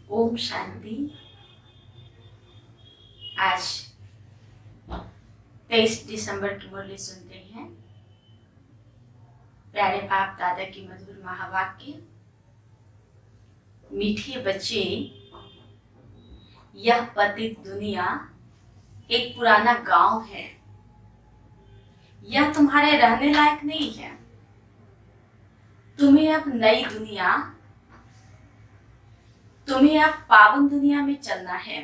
ओम शांति। आज 23 दिसंबर की मुरली सुनते हैं। प्यारे बाप दादा की मधुर महावाक्य। मीठे बच्चे, यह पतित दुनिया एक पुराना गांव है। यह तुम्हारे रहने लायक नहीं है। तुम्हें अब पावन दुनिया में चलना है।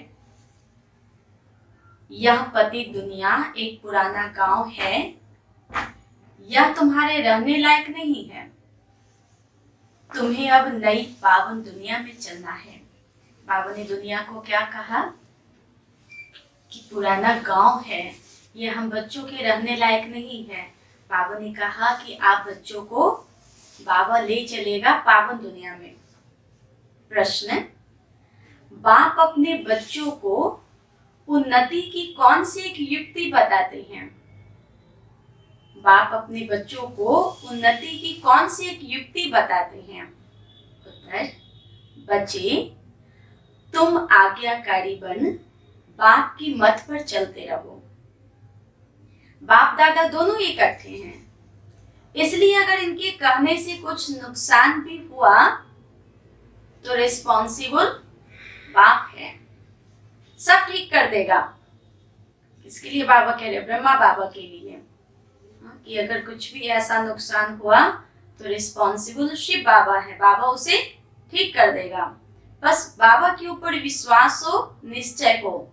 यह पतित दुनिया एक पुराना गांव है। यह तुम्हारे रहने लायक नहीं है। तुम्हें अब नई पावन दुनिया में चलना है। बाबा ने दुनिया को क्या कहा कि पुराना गांव है, यह हम बच्चों के रहने लायक नहीं है। बाबा ने कहा कि आप बच्चों को बाबा ले चलेगा पावन दुनिया में। प्रश्न, बाप अपने बच्चों को उन्नति की कौन सी एक युक्ति बताते हैं? बाप अपने बच्चों को उन्नति की कौन सी एक युक्ति बताते हैं? उत्तर, बच्चे, तुम आज्ञाकारी बन बाप की मत पर चलते रहो। बाप दादा दोनों इकट्ठे हैं, इसलिए अगर इनके कहने से कुछ नुकसान भी हुआ तो रिस्पॉन्सिबल बाप है, सब ठीक कर देगा। इसके लिए बाबा कह रहे, ब्रह्मा बाबा के लिए, कि अगर कुछ भी ऐसा नुकसान हुआ तो रिस्पॉन्सिबल शिव बाबा है, बाबा उसे ठीक कर देगा। बस बाबा के ऊपर विश्वास हो, निश्चय हो।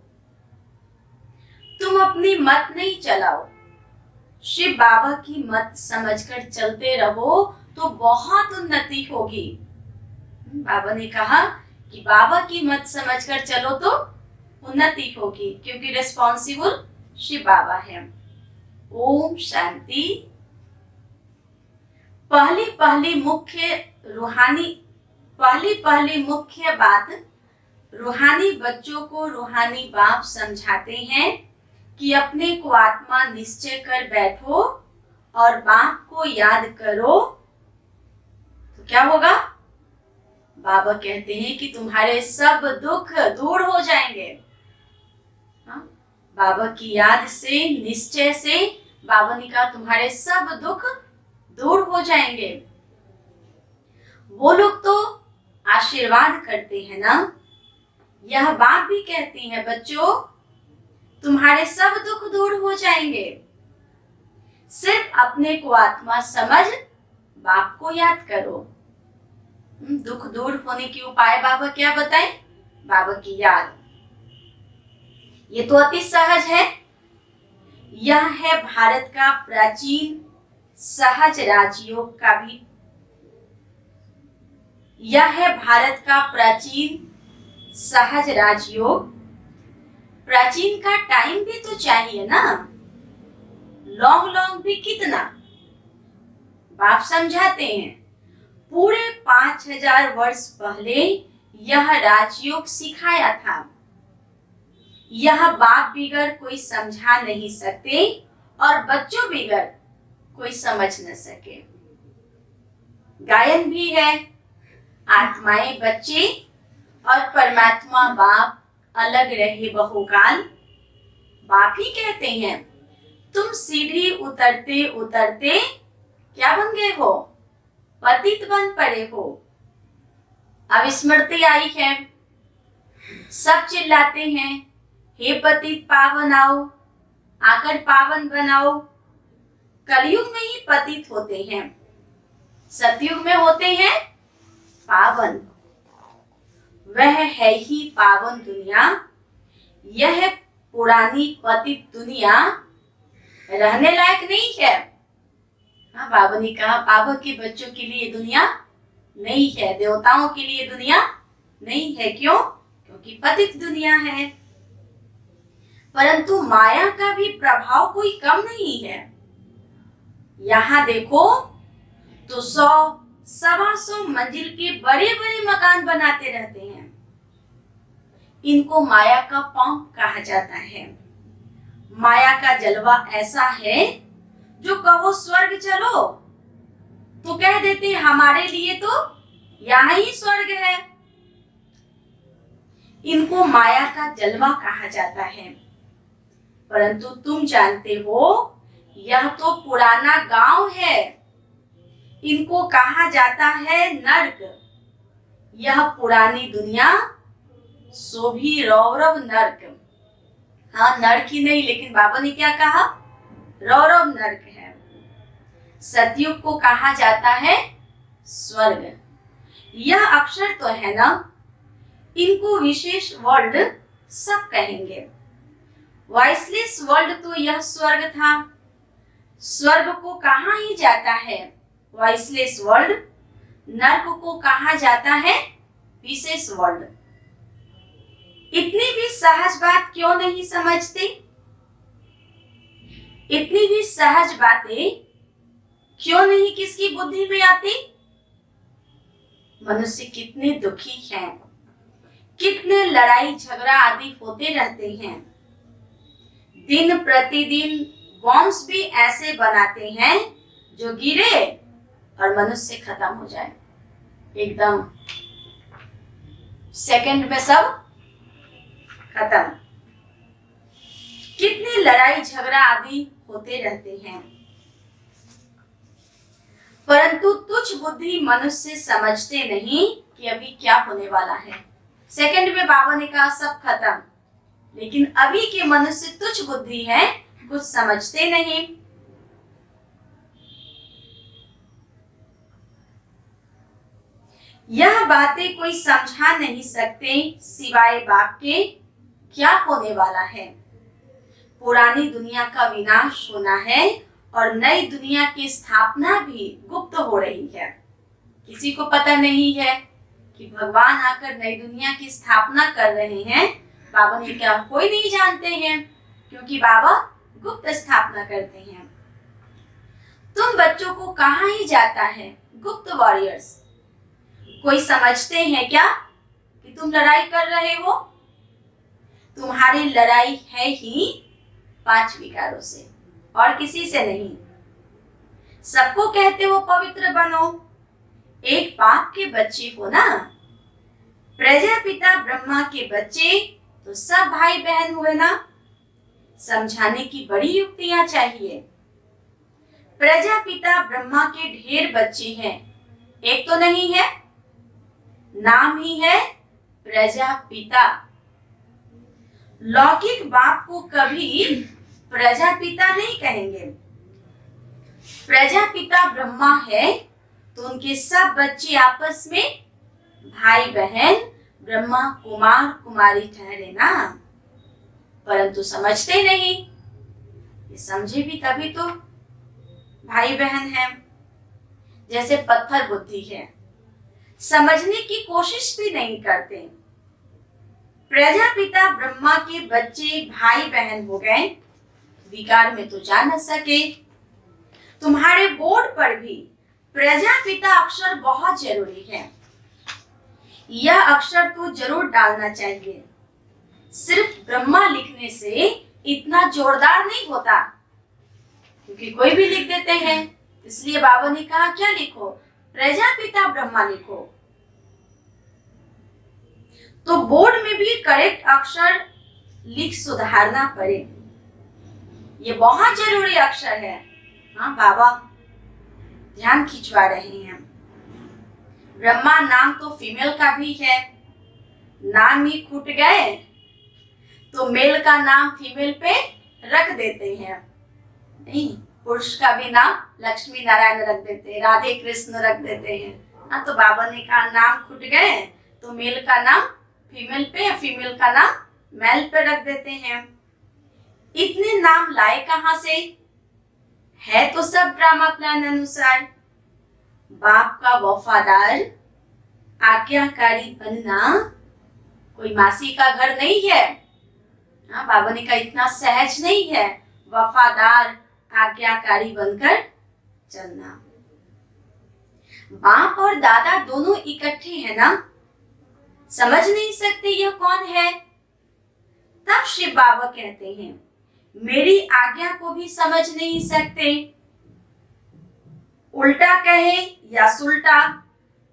तुम अपनी मत नहीं चलाओ, शिव बाबा की मत समझकर चलते रहो तो बहुत उन्नति होगी। बाबा ने कहा कि बाबा की मत समझकर चलो तो उन्नति होगी, क्योंकि रिस्पॉन्सिबल शिव बाबा है। ओम शांति। पहली मुख्य बात, रूहानी बच्चों को रूहानी बाप समझाते हैं कि अपने को आत्मा निश्चय कर बैठो और बाप को याद करो तो क्या होगा? बाबा कहते हैं कि तुम्हारे सब दुख दूर हो जाएंगे। बाबा की याद से, निश्चय से बाबा ने कहा तुम्हारे सब दुख दूर हो जाएंगे। वो लोग तो आशीर्वाद करते हैं ना, यह बात भी कहती है बच्चों तुम्हारे सब दुख दूर हो जाएंगे। सिर्फ अपने को आत्मा समझ बाप को याद करो। दुख दूर होने के उपाय बाबा क्या बताएं? बाबा की याद। ये तो अति सहज है। यह है भारत का प्राचीन सहज राजयोग का भी, यह है भारत का प्राचीन सहज राजयोग। प्राचीन का टाइम भी तो चाहिए ना, लॉन्ग भी कितना? बाप समझाते हैं पूरे 5000 वर्ष पहले यह राजयोग सिखाया था। यह बाप बिगर कोई समझा नहीं सकते और बच्चों बिगर कोई समझ न सके। गायन भी है, आत्माएं बच्चे और परमात्मा बाप अलग रहे बहुकाल। बाप ही कहते हैं तुम सीढ़ी उतरते उतरते क्या बन गए हो? पतित बन पड़े हो। अब स्मृति आई है, सब चिल्लाते हैं हे पतित पावन आओ, आकर पावन बनाओ। कलयुग में ही पतित होते हैं, सतयुग में होते हैं पावन। वह है ही पावन दुनिया। यह पुरानी पतित दुनिया रहने लायक नहीं है। बाबा ने कहा बाबा के बच्चों के लिए दुनिया नहीं है, देवताओं के लिए दुनिया नहीं है। क्यों? क्योंकि पतित दुनिया है। परंतु माया का भी प्रभाव कोई कम नहीं है। यहाँ देखो तो 100-125 मंजिल के बड़े बड़े मकान बनाते रहते हैं। इनको माया का पंप कहा जाता है। माया का जलवा ऐसा है जो कहो स्वर्ग चलो तो कह देते हमारे लिए तो यहाँ ही स्वर्ग है। इनको माया का जलवा कहा जाता है। परंतु तुम जानते हो यह तो पुराना गांव है। इनको कहा जाता है नर्क। यह पुरानी दुनिया सो भी रौरव नर्क। हाँ, नर्क ही नहीं, लेकिन बाबा ने क्या कहा? रौरव नर्क है। सतयुग को कहा जाता है स्वर्ग। यह अक्षर तो है ना, इनको विशेष वर्ल्ड सब कहेंगे। वॉइसलेस वर्ल्ड तो यह स्वर्ग था। स्वर्ग को कहा ही जाता है वॉइसलेस वर्ल्ड। नर्क को कहा जाता है विशेष वर्ल्ड। इतनी भी सहज बात क्यों नहीं समझते? इतनी भी सहज बातें क्यों नहीं किसकी बुद्धि में आती? मनुष्य कितने दुखी हैं, कितने लड़ाई झगड़ा आदि होते रहते हैं। दिन प्रतिदिन बॉम्ब्स भी ऐसे बनाते हैं जो गिरे और मनुष्य खत्म हो जाए, एकदम सेकंड में सब खत्म। कितनी लड़ाई झगड़ा आदि होते रहते हैं, परंतु तुच्छ बुद्धि मनुष्य समझते नहीं कि अभी क्या होने वाला है। सेकंड में बाबा ने कहा सब खत्म, लेकिन अभी के मनुष्य तुच्छ बुद्धि है, कुछ समझते नहीं। यह बातें कोई समझा नहीं सकते सिवाय बाप के क्या होने वाला है। पुरानी दुनिया का विनाश होना है और नई दुनिया की स्थापना भी गुप्त हो रही है। किसी को पता नहीं है कि भगवान आकर नई दुनिया की स्थापना कर रहे हैं। बाबा ने क्या? कोई नहीं जानते हैं, क्योंकि बाबा गुप्त स्थापना करते हैं। तुम बच्चों को कहा ही जाता है गुप्त वॉरियर्स। कोई समझते हैं क्या कि तुम लड़ाई कर रहे हो? तुम्हारी लड़ाई है ही 5 विकारों से और किसी से नहीं। सबको कहते हो पवित्र बनो, एक बाप के बच्चे हो ना। प्रजापिता ब्रह्मा के बच्चे तो सब भाई बहन हुए ना। समझाने की बड़ी युक्तियां चाहिए। प्रजापिता ब्रह्मा के ढेर बच्चे हैं, एक तो नहीं है। नाम ही है प्रजापिता। लौकिक बाप को कभी प्रजापिता नहीं कहेंगे। प्रजापिता ब्रह्मा है तो उनके सब बच्चे आपस में भाई बहन ब्रह्मा कुमार कुमारी ठहरे ना। परंतु समझते नहीं। ये समझे भी तभी तो भाई बहन है। जैसे पत्थर बुद्धि है, समझने की कोशिश भी नहीं करते। प्रजापिता ब्रह्मा के बच्चे भाई बहन हो गए, विकार में तो जा न सके। तुम्हारे बोर्ड पर भी प्रजापिता अक्षर बहुत जरूरी है। यह अक्षर तो जरूर डालना चाहिए। सिर्फ ब्रह्मा लिखने से इतना जोरदार नहीं होता, क्योंकि कोई भी लिख देते हैं। इसलिए बाबा ने कहा क्या लिखो? प्रजापिता ब्रह्मा लिखो। तो बोर्ड में भी करेक्ट अक्षर लिख सुधारना पड़े। ये बहुत जरूरी अक्षर है। हाँ, बाबा ध्यान खिंचवा रहे हैं। ब्रह्मा नाम तो फीमेल का भी है। नाम ही खुट गए तो मेल का नाम फीमेल पे रख देते हैं। नहीं, पुरुष का भी नाम लक्ष्मी नारायण रख देते हैं, राधे कृष्ण रख देते हैं। हाँ, तो बाबा ने कहा नाम खुट गए तो मेल का नाम फीमेल पे, फीमेल का नाम मेल पे रख देते हैं। इतने नाम लाए कहां से? है तो सब ड्रामा प्लान अनुसार। बाप का वफादार आज्ञाकारी बनना कोई मासी का घर नहीं है। हाँ, बाबा ने कहा इतना सहज नहीं है वफादार आज्ञाकारी बनकर चलना। बाप और दादा दोनों इकट्ठे हैं ना। समझ नहीं सकते यह कौन है। तब शिव बाबा कहते हैं मेरी आज्ञा को भी समझ नहीं सकते। उल्टा कहे या सुल्टा,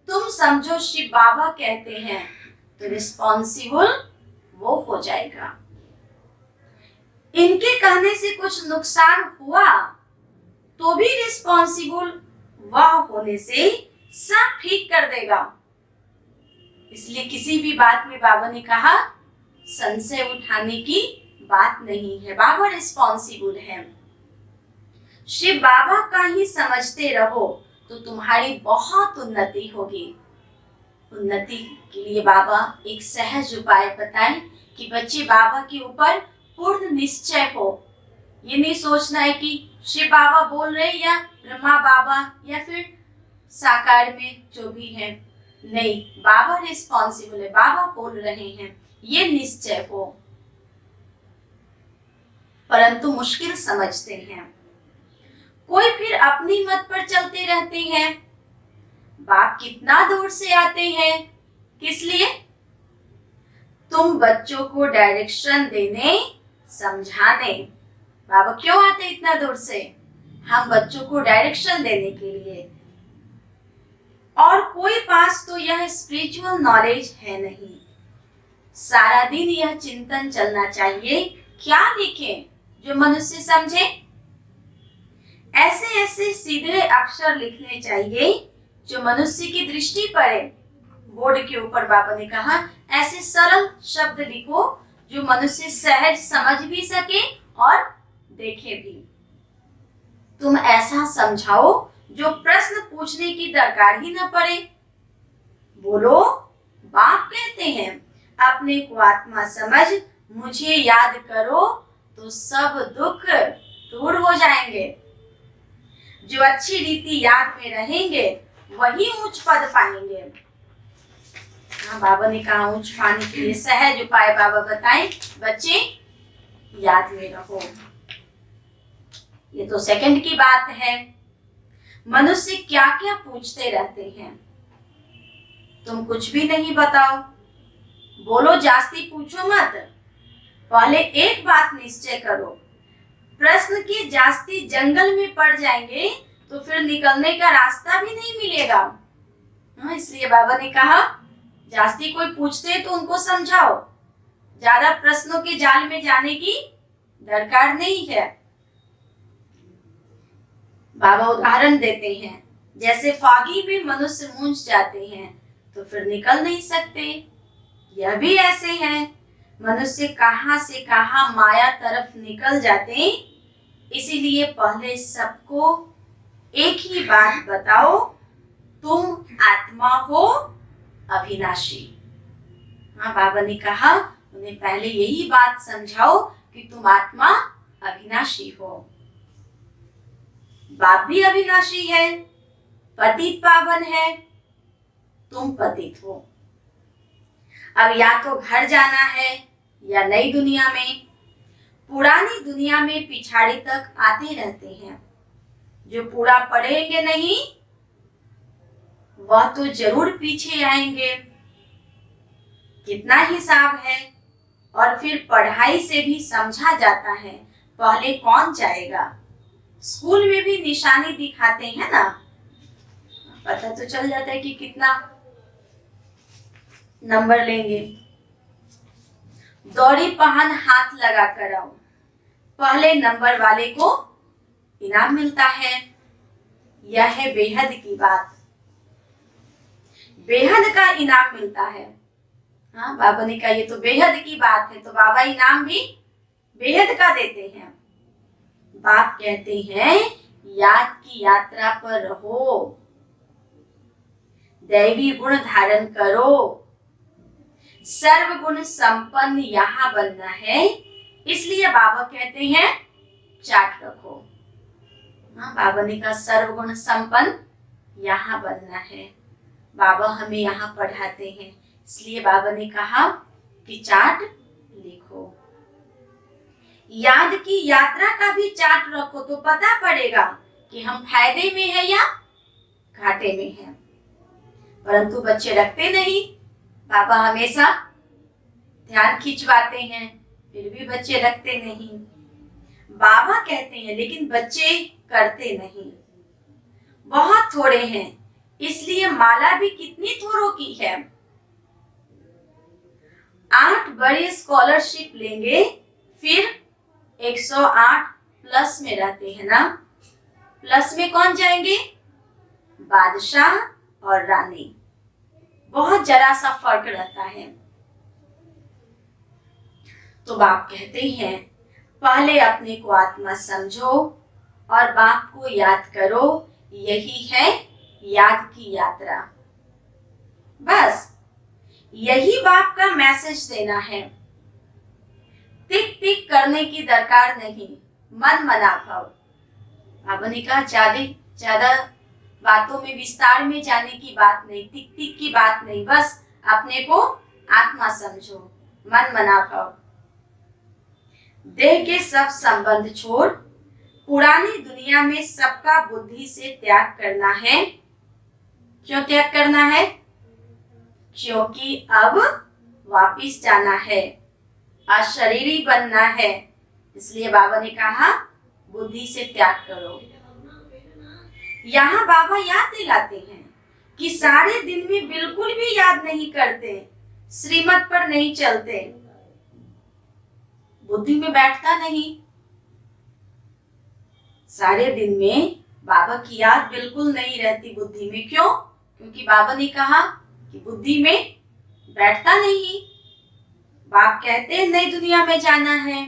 तुम समझो शिव बाबा कहते हैं तो रिस्पॉन्सिबल वो हो जाएगा। इनके कहने से कुछ नुकसान हुआ तो भी रिस्पॉन्सिबल वह होने से सब ठीक कर देगा। इसलिए किसी भी बात में बाबा ने कहा संशय उठाने की बात नहीं है, बाबा रिस्पॉन्सिबल है। शिव बाबा का ही समझते रहो तो तुम्हारी बहुत उन्नति होगी। उन्नति के लिए बाबा एक सहज उपाय बताए कि बच्चे बाबा के ऊपर पूर्ण निश्चय हो। ये नहीं सोचना है कि शिव बाबा बोल रहे या ब्रह्मा बाबा या फिर साकार में जो भी है, नहीं, बाबा रिस्पॉन्सिबल है, बाबा बोल रहे हैं, ये निश्चय हो। परंतु मुश्किल समझते हैं। कोई फिर अपनी मत पर चलते रहते हैं। बाप कितना दूर से आते हैं, किस लिए? तुम बच्चों को डायरेक्शन देने, समझाने। बाबा क्यों आते इतना दूर से? हम बच्चों को डायरेक्शन देने के लिए। और कोई पास तो यह स्पिरिचुअल नॉलेज है नहीं। सारा दिन यह चिंतन चलना चाहिए, क्या लिखें जो मनुष्य समझे। ऐसे ऐसे सीधे अक्षर लिखने चाहिए जो मनुष्य की दृष्टि पड़े। बोर्ड के ऊपर बाबा ने कहा ऐसे सरल शब्द लिखो जो मनुष्य सहज समझ भी सके और देखे भी। तुम ऐसा समझाओ जो प्रश्न पूछने की दरकार ही न पड़े। बोलो, बाप कहते हैं अपने को आत्मा समझ मुझे याद करो तो सब दुख दूर हो जाएंगे। जो अच्छी रीति याद में रहेंगे वही ऊंच पद पाएंगे। हाँ, बाबा ने कहा ऊंच पाने के लिए सहज उपाय बाबा बताएं, बच्चे याद में रहो। ये तो सेकंड की बात है। मनुष्य क्या क्या पूछते रहते हैं, तुम कुछ भी नहीं बताओ। बोलो जास्ती पूछो मत। पहले एक बात निश्चय करो, प्रश्न के जास्ती जंगल में पड़ जाएंगे तो फिर निकलने का रास्ता भी नहीं मिलेगा। हाँ, इसलिए बाबा ने कहा जास्ती कोई पूछते तो उनको समझाओ। ज्यादा प्रश्नों के जाल में जाने की दरकार नहीं है। बाबा उदाहरण देते हैं, जैसे फागी में मनुष्य मूंझ जाते हैं तो फिर निकल नहीं सकते। यह भी ऐसे हैं, मनुष्य कहां से कहां माया तरफ निकल जाते। इसीलिए पहले सबको एक ही बात बताओ, तुम आत्मा हो अविनाशी। हाँ, बाबा ने कहा उन्हें पहले यही बात समझाओ कि तुम आत्मा अविनाशी हो। बाप भी अविनाशी है, पतित पावन है, तुम पतित हो। अब या तो घर जाना है या नई दुनिया में। पुरानी दुनिया में पिछाड़ी तक आते रहते हैं। जो पूरा पढ़ेंगे नहीं वह तो जरूर पीछे आएंगे। कितना हिसाब है। और फिर पढ़ाई से भी समझा जाता है पहले कौन जाएगा। स्कूल में भी निशानी दिखाते हैं ना, पता तो चल जाता है कि कितना नंबर लेंगे। दौड़ी पहन हाथ लगा कर आओ, पहले नंबर वाले को इनाम मिलता है। यह है बेहद की बात, बेहद का इनाम मिलता है। हाँ, बाबा ने कहा ये तो बेहद की बात है, तो बाबा इनाम भी बेहद का देते हैं। बाप कहते हैं याद की यात्रा पर रहो, दैवी गुण धारण करो, सर्व गुण संपन्न यहाँ बनना है। इसलिए बाबा कहते हैं चार्ट रखो। हाँ, बाबा ने कहा सर्व गुण संपन्न यहाँ बनना है। बाबा हमें यहाँ पढ़ाते हैं, इसलिए बाबा ने कहा कि चार्ट लिखो। याद की यात्रा का भी चार्ट रखो तो पता पड़ेगा कि हम फायदे में है या घाटे में है। परंतु बच्चे रखते नहीं। बाबा हमेशा ध्यान खिंचवाते हैं, फिर भी बच्चे रखते नहीं। बाबा कहते हैं लेकिन बच्चे करते नहीं, बहुत थोड़े हैं। इसलिए माला भी कितनी थोड़ों की है। 8 बड़ी स्कॉलरशिप लेंगे, फिर 108 प्लस में रहते हैं ना, प्लस में कौन जाएंगे? बादशाह और रानी। बहुत जरा सा फर्क रहता है। तो बाप कहते हैं पहले अपने को आत्मा समझो और बाप को याद करो, यही है याद की यात्रा। बस यही बाप का मैसेज देना है। टिक टिक करने की दरकार नहीं, मन मना भाव। बाबा ने कहा ज्यादा बातों में विस्तार में जाने की बात नहीं, टिक टिक की बात नहीं, बस अपने को आत्मा समझो, मन मना भाव। देह के सब संबंध छोड़ पुरानी दुनिया में सबका बुद्धि से त्याग करना है। क्यों त्याग करना है? क्योंकि अब वापिस जाना है, अशरीरी बनना है। इसलिए बाबा ने कहा बुद्धि से त्याग करो। यहाँ बाबा याद दिलाते हैं कि सारे दिन में बिल्कुल भी याद नहीं करते, श्रीमत पर नहीं चलते, बुद्धि में बैठता नहीं। सारे दिन में बाबा की याद बिल्कुल नहीं रहती बुद्धि में। क्यों? क्योंकि बाबा ने कहा कि बुद्धि में बैठता नहीं। बाप कहते हैं नई दुनिया में जाना है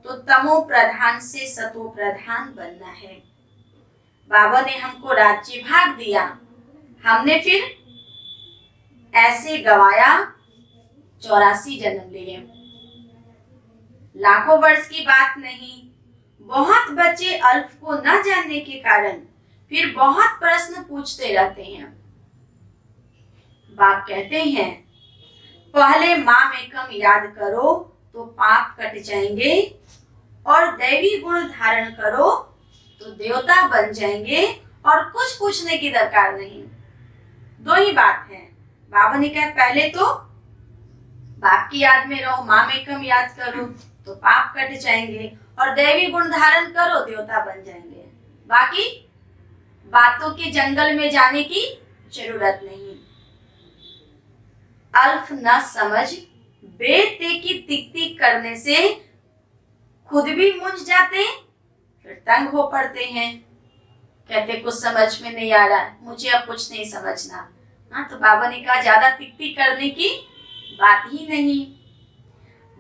तो तमो प्रधान से सतो प्रधान बनना है। बाबा ने हमको राज्य भाग दिया, हमने फिर ऐसे गवाया 84 जन्म लिए। लाखों वर्ष की बात नहीं। बहुत बच्चे अल्फ को न जानने के कारण फिर बहुत प्रश्न पूछते रहते हैं। बाप कहते हैं पहले माम एकम याद करो तो पाप कट जाएंगे, और दैवी गुण धारण करो तो देवता बन जाएंगे, और कुछ पूछने की दरकार नहीं। दो ही बात है। बाबा ने कहा पहले तो बाप की याद में रहो, माम एकम याद करो तो पाप कट जाएंगे, और दैवी गुण धारण करो देवता बन जाएंगे। बाकी बातों के जंगल में जाने की जरूरत नहीं। अल्फ न समझ बेते की टिक टिक करने से खुद भी मूंझ जाते, फिर तंग हो पड़ते हैं। कहते कुछ समझ में नहीं आ रहा, मुझे अब कुछ नहीं समझना। हाँ, तो बाबा ने कहा ज्यादा टिक टिक करने की बात ही नहीं।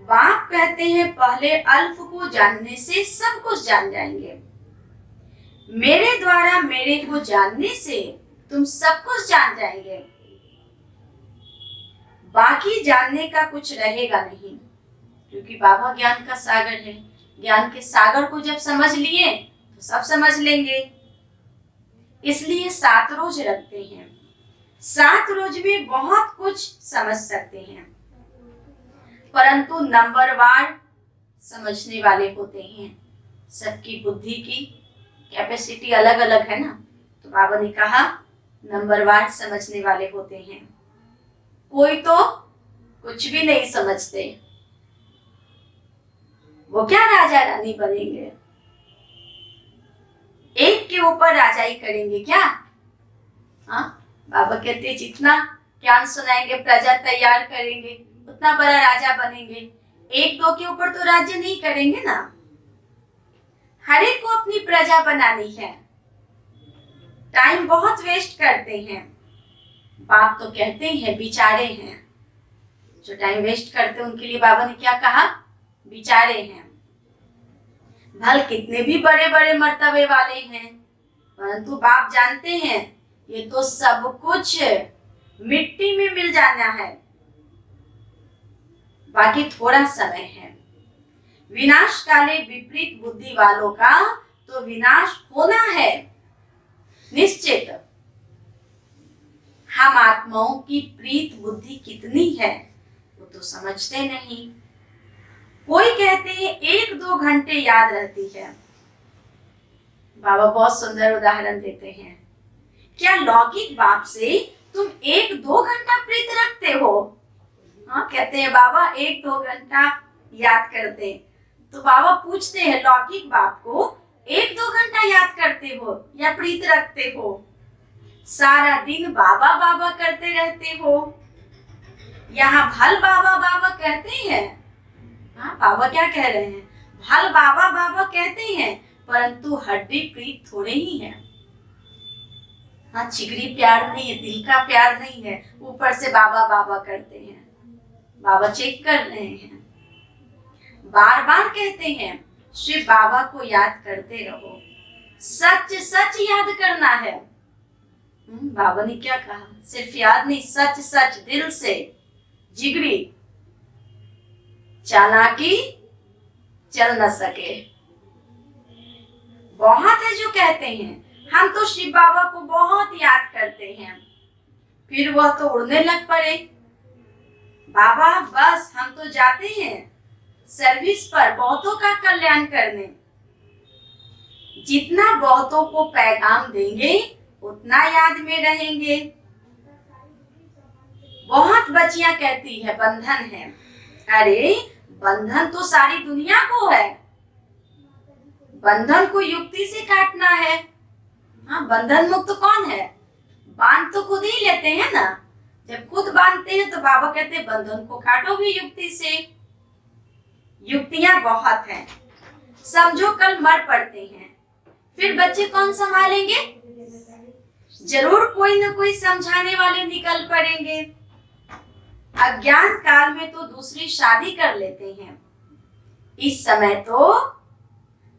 बाप कहते हैं पहले अल्फ को जानने से सब कुछ जान जाएंगे। मेरे द्वारा मेरे को जानने से तुम सब कुछ जान जाएंगे, बाकी जानने का कुछ रहेगा नहीं। क्योंकि बाबा ज्ञान का सागर है। ज्ञान के सागर को जब समझ लिए तो सब समझ लेंगे। इसलिए 7 रोज रखते हैं। 7 रोज में बहुत कुछ समझ सकते हैं, परंतु नंबरवार समझने वाले होते हैं। सबकी बुद्धि की कैपेसिटी अलग अलग है ना, तो बाबा ने कहा नंबरवार समझने वाले होते हैं। कोई तो कुछ भी नहीं समझते, वो क्या राजा रानी बनेंगे, एक के ऊपर राजाई करेंगे क्या? हाँ, बाबा कहते जितना ज्ञान सुनाएंगे प्रजा तैयार करेंगे उतना बड़ा राजा बनेंगे। एक दो के ऊपर तो राज्य नहीं करेंगे ना, हर एक को अपनी प्रजा बनानी है। टाइम बहुत वेस्ट करते हैं। बाप तो कहते हैं बिचारे हैं, जो टाइम वेस्ट करते हैं उनके लिए बाबा ने क्या कहा? बिचारे हैं। भल कितने भी बड़े बड़े मर्तबे वाले हैं, परंतु बाप जानते हैं ये तो सब कुछ मिट्टी में मिल जाना है, बाकी थोड़ा समय है। विनाश काले विपरीत बुद्धि वालों का तो विनाश होना है निश्चित। हम आत्माओं की प्रीत बुद्धि कितनी है वो तो समझते नहीं। कोई कहते हैं 1-2 घंटे याद रहती है। बाबा बहुत सुंदर उदाहरण देते हैं। क्या लौकिक बाप से तुम 1-2 घंटा प्रीत रखते हो? हाँ, कहते हैं बाबा 1-2 घंटा याद करते। तो बाबा पूछते हैं लौकिक बाप को 1-2 घंटा याद करते हो या प्रीत रखते हो? सारा दिन बाबा बाबा करते रहते हो। यहाँ भल बाबा बाबा कहते हैं। हाँ, बाबा क्या कह रहे हैं? भल बाबा बाबा कहते हैं, परंतु हड्डी प्रीत थोड़े ही है। हाँ, चिगड़ी प्यार नहीं है, दिल का प्यार नहीं है, ऊपर से बाबा बाबा करते हैं। बाबा चेक कर रहे हैं। बार बार कहते हैं श्री बाबा को याद करते रहो, सच सच याद करना है। बाबा ने क्या कहा? सिर्फ याद नहीं, सच सच दिल से, जिगरी, चालाकी चल न सके। बहुत है जो कहते हैं हम तो शिव बाबा को बहुत याद करते हैं, फिर वह तो उड़ने लग पड़े। बाबा बस हम तो जाते हैं सर्विस पर बहुतों का कल्याण करने। जितना बहुतों को पैगाम देंगे उतना याद में रहेंगे। बहुत बच्चियां कहती है बंधन है। अरे बंधन तो सारी दुनिया को है, बंधन को युक्ति से काटना है। हाँ, बंधन मुक्त कौन है? बांध तो खुद ही लेते हैं ना। जब खुद बांधते हैं तो बाबा कहते हैं बंधन को काटो भी युक्ति से। युक्तियां बहुत हैं। समझो कल मर पड़ते हैं, फिर बच्चे कौन संभालेंगे? जरूर कोई न कोई समझाने वाले निकल पड़ेंगे। अज्ञान काल में तो दूसरी शादी कर लेते हैं। इस समय तो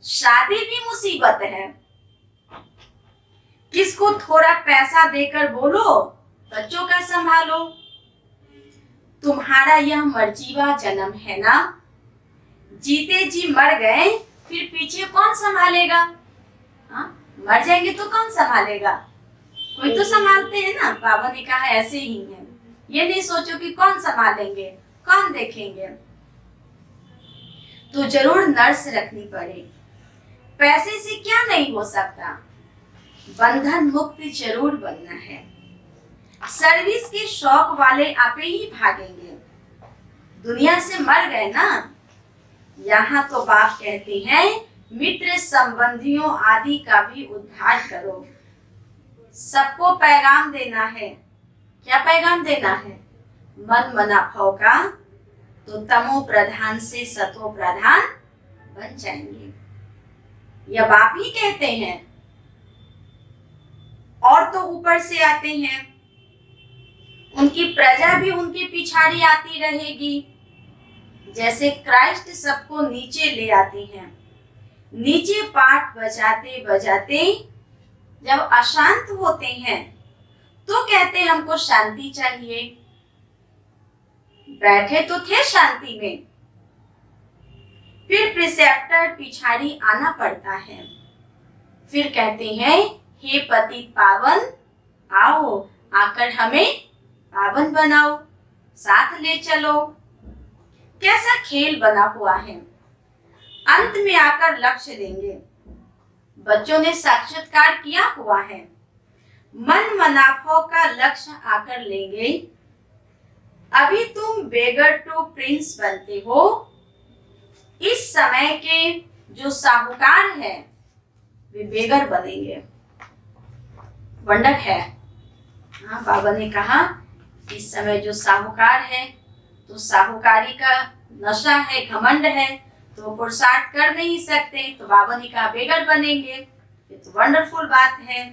शादी भी मुसीबत है। किसको थोड़ा पैसा देकर बोलो बच्चों का संभालो। तुम्हारा यह मर्जीवा जन्म है ना, जीते जी मर गए फिर पीछे कौन संभालेगा? हाँ, मर जाएंगे तो कौन संभालेगा? कोई तो संभालते हैं ना। बाबा ने कहा ऐसे ही है। ये नहीं सोचो कि कौन संभालेंगे, कौन देखेंगे। तो जरूर नर्स रखनी पड़े। पैसे से क्या नहीं हो सकता। बंधन मुक्त जरूर बनना है। सर्विस के शौक वाले आपे ही भागेंगे। दुनिया से मर गए ना। यहाँ तो बाप कहते हैं मित्र संबंधियों आदि का भी उद्धार करो। सबको पैगाम देना है। क्या पैगाम देना है? मन मना भाव का तो तमो प्रधान से सतो प्रधान बन जाएंगे। यह बाप ही कहते हैं। और तो ऊपर से आते हैं, उनकी प्रजा भी उनके पिछाड़ी आती रहेगी। जैसे क्राइस्ट सबको नीचे ले आती हैं। नीचे पाठ बजाते बजाते जब अशांत होते हैं तो कहते हैं हमको शांति चाहिए। बैठे तो थे शांति में, फिर प्रिसेप्टर पिछाड़ी आना पड़ता है। फिर कहते हैं हे पतित पावन आओ, आकर हमें पावन बनाओ, साथ ले चलो। कैसा खेल बना हुआ है। अंत में आकर लक्ष्य देंगे। बच्चों ने साक्षात्कार किया हुआ है। मन मनाफों का लक्ष्य आकर लेंगे। अभी तुम बेगर टू प्रिंस बनते हो। इस समय के जो साहूकार है वे बेगर बनेंगे। वंडर है। हाँ, बाबा ने कहा इस समय जो साहूकार है तो साहूकारी का नशा है, घमंड है, तो पुरुषार्थ कर नहीं सकते। तो बाबा ने कहा बेगर बनेंगे। ये तो वंडरफुल बात है।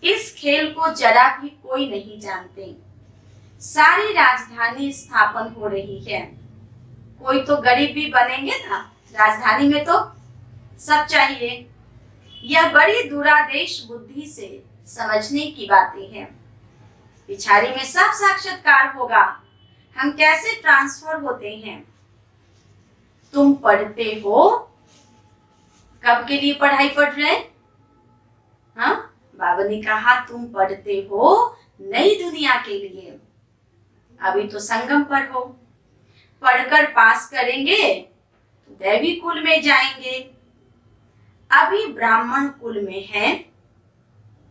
इस खेल को जरा भी कोई नहीं जानते। सारी राजधानी स्थापन हो रही है। कोई तो गरीब भी बनेंगे ना, राजधानी में तो सब चाहिए। यह बड़ी दूरादेश बुद्धि से समझने की बातें हैं। पिछाड़ी में सब साक्षात्कार होगा। हम कैसे ट्रांसफर होते हैं। तुम पढ़ते हो, कब के लिए पढ़ाई पढ़ रहे? हाँ, बाबा ने कहा तुम पढ़ते हो नई दुनिया के लिए। अभी तो संगम पर हो, पढ़कर पास करेंगे तो दैवी कुल में जाएंगे। अभी ब्राह्मण कुल में है।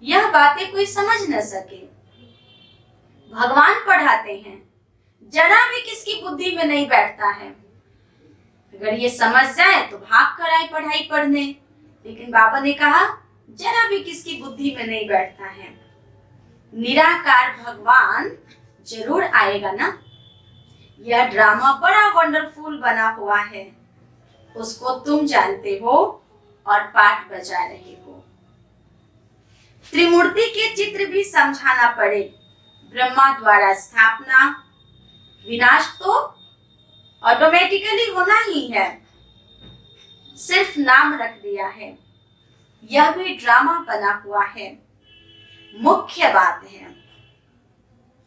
यह बातें कोई समझ न सके। भगवान पढ़ाते हैं, जरा भी किसकी बुद्धि में नहीं बैठता है। अगर ये समझ जाए तो भाग कर आए पढ़ाई पढ़ने, लेकिन बाबा ने कहा जरा भी किसकी बुद्धि में नहीं बैठता है। निराकार भगवान जरूर आएगा ना। यह ड्रामा बड़ा वंडरफुल बना हुआ है, उसको तुम जानते हो और पाठ बजा रहे हो। त्रिमूर्ति के चित्र भी समझाना पड़े। ब्रह्मा द्वारा स्थापना, विनाश तो ऑटोमेटिकली होना ही है, सिर्फ नाम रख दिया है। यह भी ड्रामा बना हुआ है। मुख्य बात है,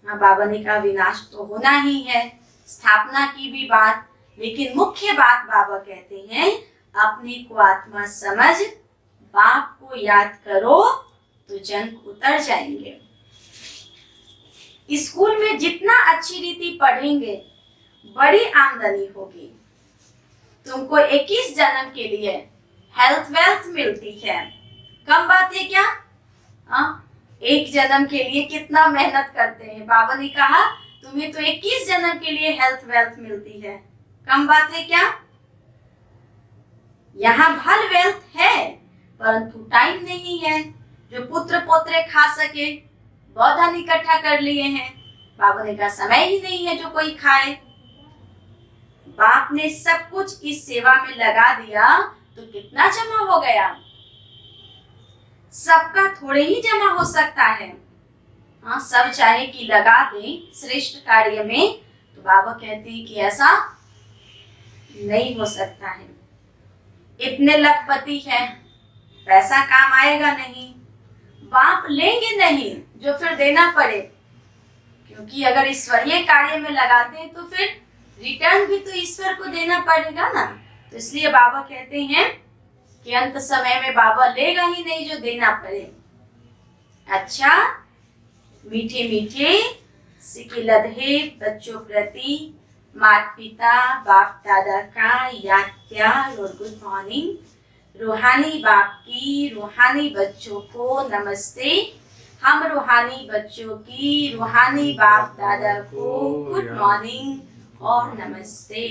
हाँ बाबा ने कहा विनाश तो होना ही है, स्थापना की भी बात, लेकिन मुख्य बात बाबा कहते हैं अपने को आत्मा समझ, बाप को याद करो तो जंग उतर जाएंगे। स्कूल में जितना अच्छी रीति पढ़ेंगे बड़ी आमदनी होगी। तुमको 21 जन्म के लिए हेल्थ वेल्थ मिलती है, कम बात है क्या? एक जन्म के लिए कितना मेहनत करते हैं। बाबा ने कहा तुम्हें तो 21 जन्म के लिए हेल्थ वेल्थ मिलती है, कम बात है क्या? यहाँ भल वेल्थ है परंतु टाइम नहीं है जो पुत्र पोत्रे खा सके। बहुत धन इकट्ठा कर लिए हैं, बाबा ने कहा समय ही नहीं है जो कोई खाए। बाप ने सब कुछ इस सेवा में लगा दिया तो कितना जमा हो गया। सबका थोड़े ही जमा हो सकता है। हाँ, सब चाहे कि लगा दें श्रेष्ठ कार्य में, तो बाबा कहते हैं कि ऐसा नहीं हो सकता है। इतने लखपति हैं, पैसा काम आएगा नहीं, बाप लेंगे नहीं जो फिर देना पड़े, क्योंकि अगर ईश्वरीय कार्य में लगाते हैं तो फिर रिटर्न भी तो ईश्वर को देना पड़ेगा ना। तो इसलिए बाबा कहते हैं कि अंत समय में बाबा लेगा ही नहीं जो देना पड़े। अच्छा, मीठे मीठे सिकिलधे बच्चों प्रति माता पिता बाप दादा का याद प्यार और गुड मॉर्निंग। रूहानी बाप की रूहानी बच्चों को नमस्ते। हम रूहानी बच्चों की रूहानी बाप दादा को गुड मॉर्निंग और नमस्ते।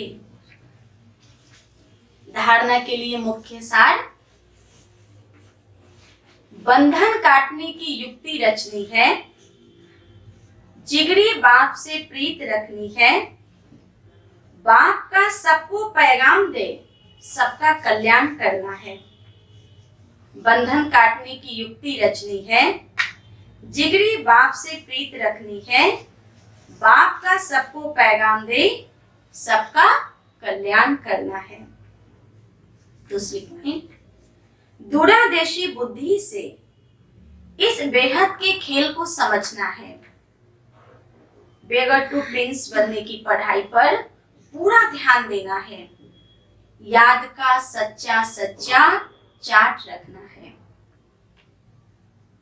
धारणा के लिए मुख्य सार, बंधन काटने की युक्ति रचनी है, जिगरी बाप से प्रीत रखनी है, बाप का सबको पैगाम दे, सबका कल्याण करना है। बंधन काटने की युक्ति रचनी है, जिगरी बाप से प्रीत रखनी है, बाप का सबको पैगाम दे, सबका कल्याण करना है। दूसरी पॉइंट, दूरदेशी बुद्धि से इस बेहद के खेल को समझना है। बेगर टू प्रिंस बनने की पढ़ाई पर पूरा ध्यान देना है। याद का सच्चा सच्चा चार्ट रखना है।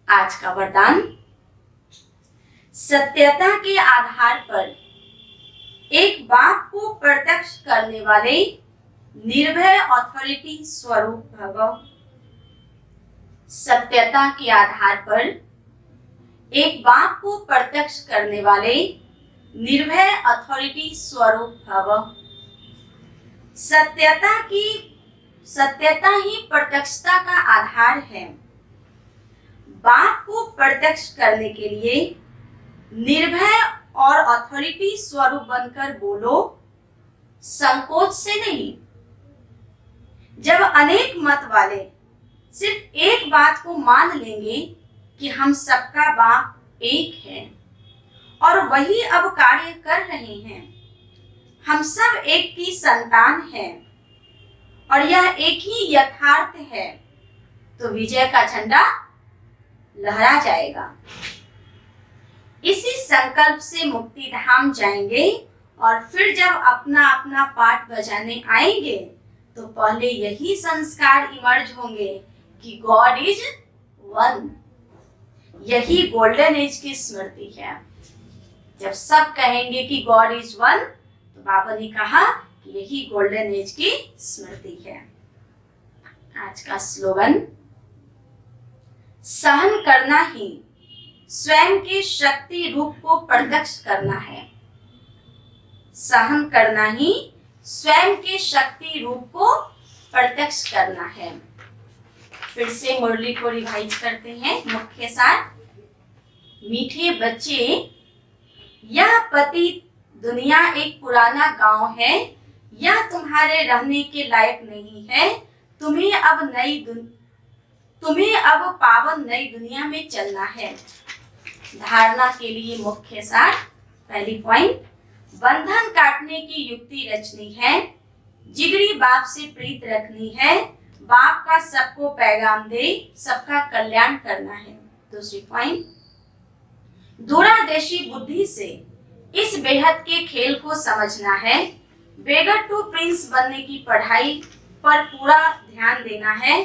आज का वरदान, सत्यता के आधार पर एक बात को प्रत्यक्ष करने वाले निर्भय अथॉरिटी स्वरूप भव। सत्यता के आधार पर एक बात को प्रत्यक्ष करने वाले निर्भय अथॉरिटी स्वरूप भव। सत्यता ही प्रत्यक्षता का आधार है। बात को प्रत्यक्ष करने के लिए निर्भय और अथॉरिटी स्वरूप बनकर बोलो, संकोच से नहीं। जब अनेक मत वाले सिर्फ एक बात को मान लेंगे कि हम सबका बाप एक है और वही अब कार्य कर रहे हैं, हम सब एक की संतान हैं और यह एक ही यथार्थ है, तो विजय का झंडा लहरा जाएगा। इसी संकल्प से मुक्ति धाम जाएंगे और फिर जब अपना अपना पाठ बजाने आएंगे तो पहले यही संस्कार इमर्ज होंगे कि गॉड इज वन। यही गोल्डन एज की स्मृति है। जब सब कहेंगे कि गॉड इज वन, तो बाबा ने कहा कि यही गोल्डन एज की स्मृति है। आज का स्लोगन, सहन करना ही स्वयं के शक्ति रूप को प्रत्यक्ष करना है। सहन करना ही स्वयं के शक्ति रूप को प्रत्यक्ष करना है। फिर से मुरली को रिवाइज करते हैं। मुख्य सार, मीठे बच्चे यह पति दुनिया एक पुराना गांव है, यह तुम्हारे रहने के लायक नहीं है। तुम्हें अब पावन नई दुनिया में चलना है। धारणा के लिए मुख्य सार। पहली पॉइंट, बंधन काटने की युक्ति रचनी है, जिगरी बाप से प्रीत रखनी है, बाप का सबको पैगाम दे, सबका कल्याण करना है। दूसरी पॉइंट, दूरदर्शी बुद्धि से इस बेहद के खेल को समझना है, बेगर टू प्रिंस बनने की पढ़ाई पर पूरा ध्यान देना है,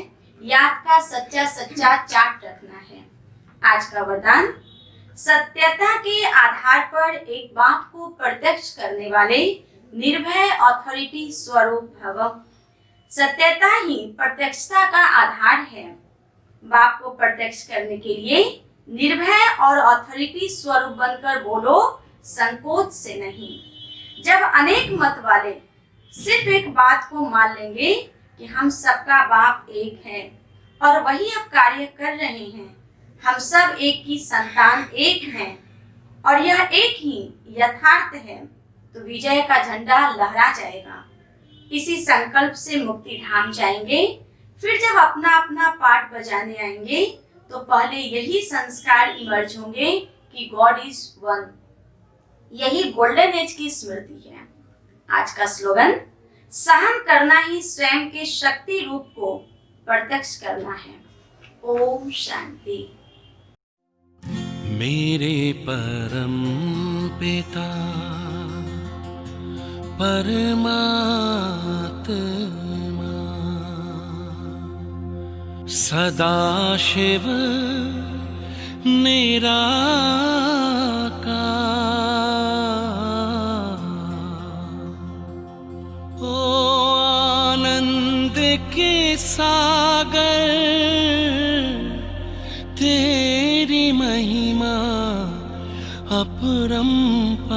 याद का सच्चा सच्चा चाट रखना है। आज का वरदान, सत्यता के आधार पर एक बाप को प्रत्यक्ष करने वाले निर्भय अथॉरिटी स्वरूप भव। सत्यता ही प्रत्यक्षता का आधार है। बाप को प्रत्यक्ष करने के लिए निर्भय और अथॉरिटी स्वरूप बनकर बोलो, संकोच से नहीं। जब अनेक मत वाले सिर्फ एक बात को मान लेंगे कि हम सबका बाप एक है और वही अब कार्य कर रहे हैं, हम सब एक की संतान एक हैं और यह एक ही यथार्थ है, तो विजय का झंडा लहरा जाएगा। इसी संकल्प से मुक्ति धाम जाएंगे। फिर जब अपना अपना पाठ बजाने आएंगे तो पहले यही संस्कार इमर्ज होंगे कि गॉड इज वन। यही गोल्डन एज की स्मृति है। आज का स्लोगन, सहन करना ही स्वयं के शक्ति रूप को प्रत्यक्ष करना है। ओम शांति। मेरे परम पिता परमात्मा सदाशिव निराकार, ओ आनंद के सागर, तेरी महिमा अपरंपार।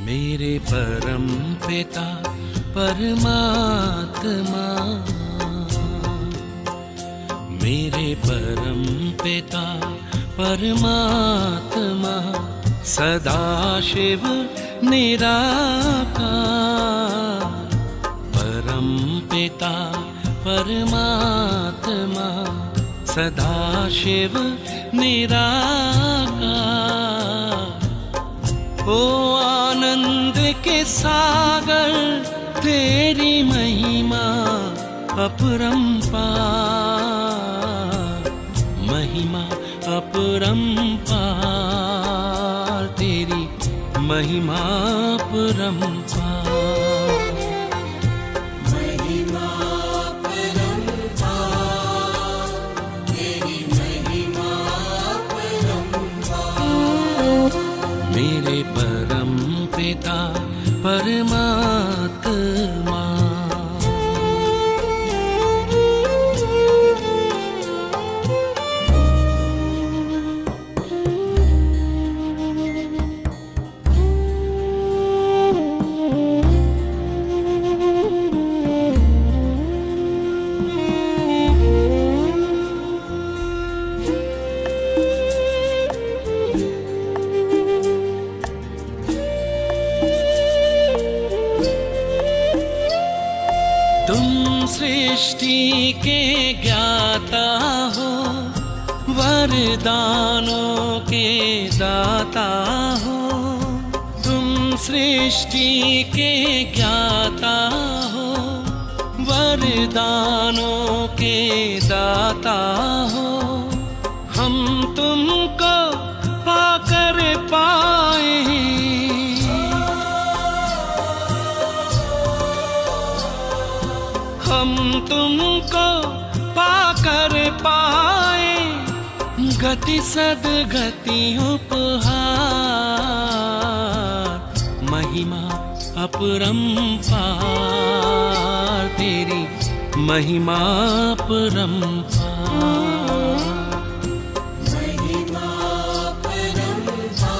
मेरे परम पिता परमात्मा, मेरे परम पिता परमात्मा सदाशिव निराकार। परम पिता परमात्मा सदाशिव निराकार, ओ आनंद के सागर, तेरी महिमा अपरंपार। महिमा अपरंपार, तेरी महिमा अपरंपार। महिमा अपरंपार, तेरी महिमा अपरंपार। मेरे परम पिता परमात्मा। सृष्टि के ज्ञाता हो, वरदानों के दाता हो। तुम सृष्टि के ज्ञाता हो, वरदानों के दाता हो। हम तुमको पाकर पाए, हम तुमको पाकर पाए, गति सदगति उपहार। महिमा अपरंपार, तेरी महिमा अपरंपार। महिमा अपरंपार,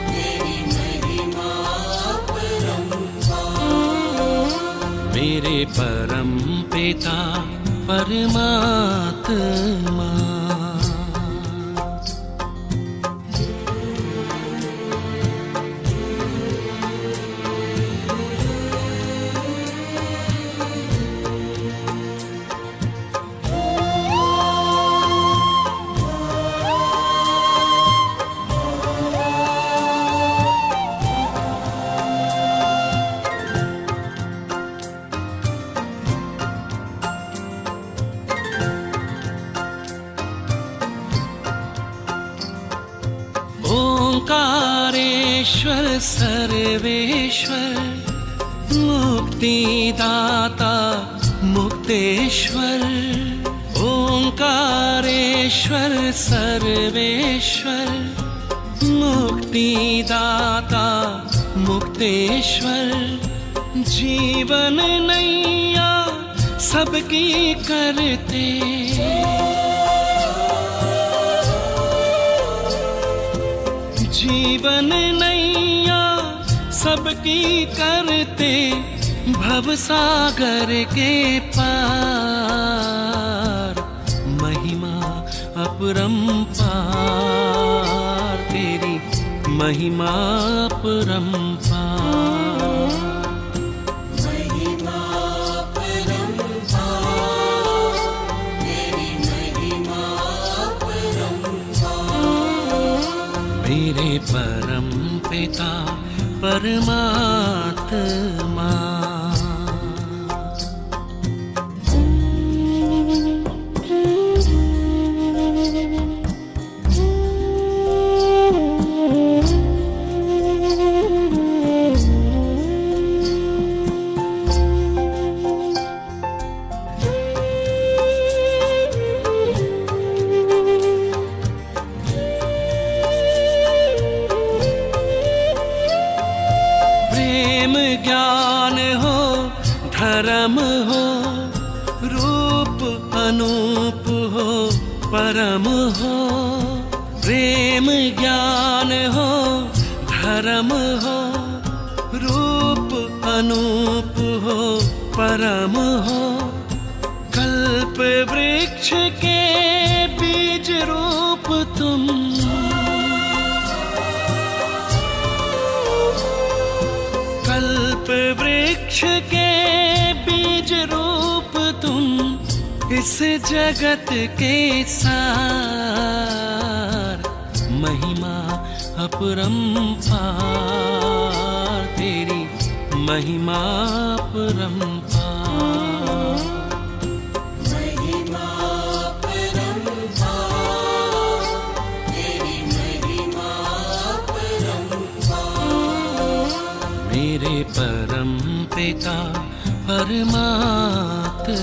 तेरी महिमा अपरंपार। परम पिता परमात्मा। ओंकारेश्वर सर्वेश्वर मुक्तिदाता मुक्तेश्वर। ओंकारेश्वर सर्वेश्वर मुक्तिदाता मुक्तेश्वर। जीवन नैया सबकी करते, जीवन नैया सबकी करते, भवसागर के पार महिमा अपरंपार तेरी महिमा अपरंपार। महिमा परंपार तेरी महिमा परंपार। मेरे परम पिता परमात्मा। ज्ञान हो धर्म हो रूप अनूप हो परम हो। प्रेम ज्ञान हो धर्म हो रूप अनूप हो परम हो। कल्प वृक्ष के बीज रूप तुम, कल्प वृक्ष के बीज रूप तुम। इस जगत के सार महिमा अपरंपार तेरी महिमा अपरंपार। महिमा परंपार तेरी महिमा परंपार। मेरे परम पिता परमात्मा।